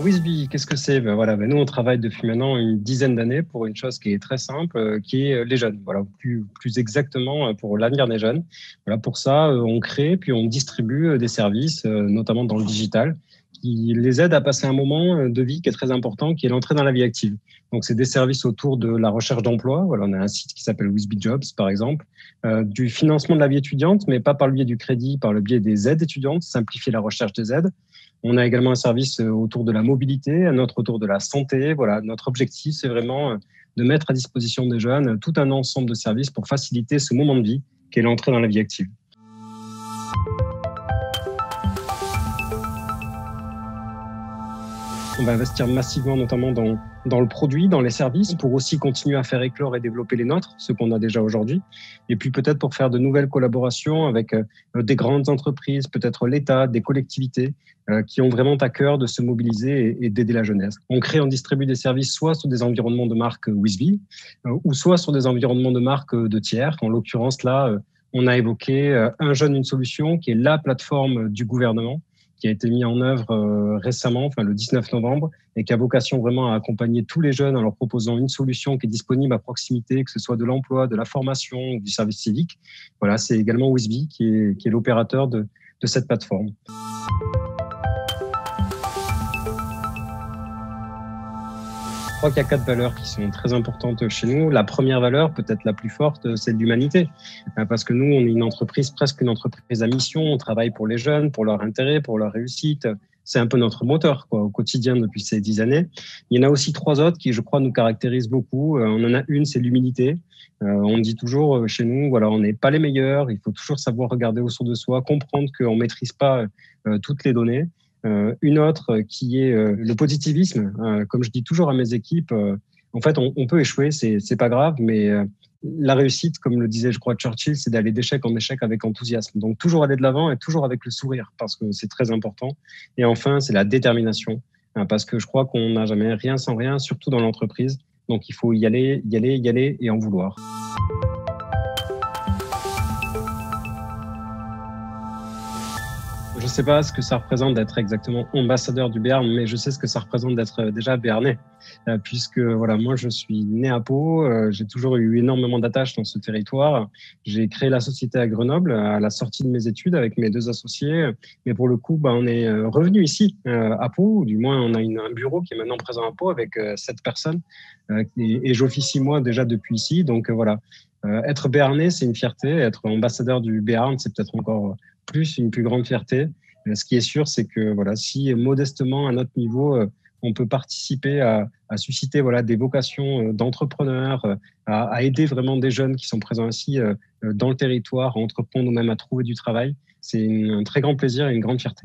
Whisby, qu'est-ce que c'est? Nous, on travaille depuis maintenant une dizaine d'années pour une chose qui est très simple, qui est les jeunes. Voilà, plus exactement pour l'avenir des jeunes. Voilà, pour ça, on crée puis on distribue des services, notamment dans le digital, qui les aident à passer un moment de vie qui est très important, qui est l'entrée dans la vie active. Donc, c'est des services autour de la recherche d'emploi. Voilà, on a un site qui s'appelle Whisby Jobs, par exemple, du financement de la vie étudiante, mais pas par le biais du crédit, par le biais des aides étudiantes, simplifier la recherche des aides. On a également un service autour de la mobilité, un autre autour de la santé. Voilà, notre objectif, c'est vraiment de mettre à disposition des jeunes tout un ensemble de services pour faciliter ce moment de vie qu'est l'entrée dans la vie active. On va investir massivement, notamment dans le produit, dans les services, pour aussi continuer à faire éclore et développer les nôtres, ceux qu'on a déjà aujourd'hui. Et puis peut-être pour faire de nouvelles collaborations avec des grandes entreprises, peut-être l'État, des collectivités, qui ont vraiment à cœur de se mobiliser et d'aider la jeunesse. On crée, on distribue des services soit sur des environnements de marque Whisby, ou soit sur des environnements de marque de tiers. En l'occurrence, là, on a évoqué Un jeune, une solution, qui est la plateforme du gouvernement, qui a été mis en œuvre récemment, enfin le 19 novembre, et qui a vocation vraiment à accompagner tous les jeunes en leur proposant une solution qui est disponible à proximité, que ce soit de l'emploi, de la formation ou du service civique. Voilà, c'est également Whisby qui est l'opérateur de cette plateforme. Je crois qu'il y a 4 valeurs qui sont très importantes chez nous. La première valeur, peut-être la plus forte, c'est l'humanité. Parce que nous, on est une entreprise, presque une entreprise à mission. On travaille pour les jeunes, pour leur intérêt, pour leur réussite. C'est un peu notre moteur au quotidien depuis ces 10 années. Il y en a aussi 3 autres qui, je crois, nous caractérisent beaucoup. On en a une, c'est l'humilité. On dit toujours chez nous, voilà, on n'est pas les meilleurs. Il faut toujours savoir regarder autour de soi, comprendre qu'on ne maîtrise pas toutes les données. Une autre qui est le positivisme. Comme je dis toujours à mes équipes, en fait, on peut échouer, c'est pas grave, mais la réussite, comme le disait, je crois, Churchill, c'est d'aller d'échec en échec avec enthousiasme. Donc, toujours aller de l'avant et toujours avec le sourire, parce que c'est très important. Et enfin, c'est la détermination, parce que je crois qu'on n'a jamais rien sans rien, surtout dans l'entreprise. Donc, il faut y aller, y aller, y aller et en vouloir. Je ne sais pas ce que ça représente d'être exactement ambassadeur du Béarn, mais je sais ce que ça représente d'être déjà béarnais, puisque voilà, moi je suis né à Pau, j'ai toujours eu énormément d'attaches dans ce territoire. J'ai créé la société à Grenoble à la sortie de mes études avec mes 2 associés, mais pour le coup, on est revenu ici à Pau, ou du moins on a un bureau qui est maintenant présent à Pau avec 7 personnes, et j'officie moi déjà depuis ici, donc voilà. Être béarnais, c'est une fierté. Être ambassadeur du Béarn, c'est peut-être encore plus une plus grande fierté. Ce qui est sûr, c'est que voilà, si modestement, à notre niveau, on peut participer à susciter voilà, des vocations d'entrepreneurs, à aider vraiment des jeunes qui sont présents ici dans le territoire, à entreprendre ou même à trouver du travail, c'est un très grand plaisir et une grande fierté.